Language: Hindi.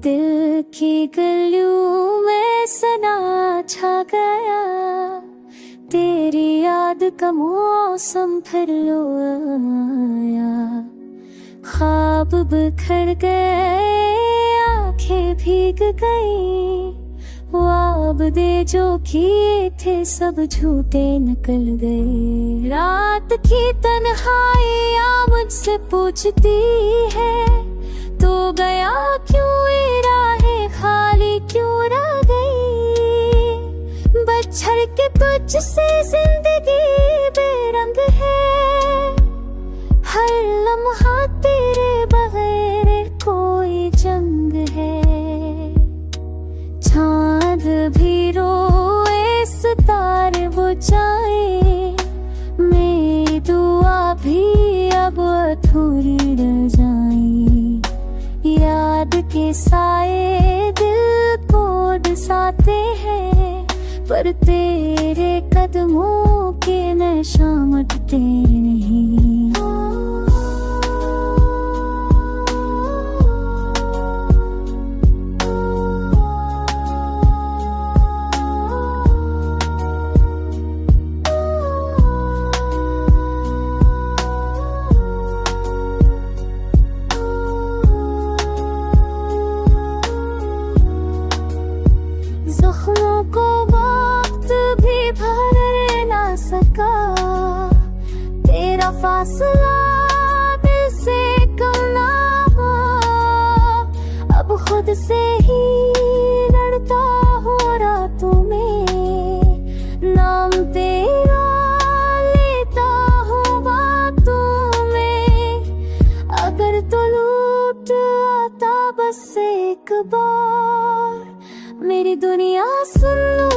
दिल की गलियों में सना छा गया, तेरी याद का मौसम फिर लो आया। ख्वाब बिखर गए, आंखें भीग गई, वाबदे जो किए थे सब झूठे निकल गए। रात की तन्हाइयाँ मुझसे पूछती है, तो गया क्यों ये राहें खाली क्यों रह गई। बछड़ के तुझसे जिंदगी बेरंग है, हर लम्हा तेरे बगैर कोई जंग है। चांद भी रोए सितारे बुझाए, मेरी दुआ भी अब अधूरी रह जाए। याद के साए दिल को डसाते हैं, पर तेरे कदमों के नशा मिटते नहीं। जख्मों को वक्त भी भर ना सका, तेरा फासला दिल से कम ना हुआ। अब खुद से ही लड़ता हूँ रातों में, नाम तेरा लेता हूँ बातों में। अगर तो लूट आता बस एक बार, मेरी दुनिया सुन लो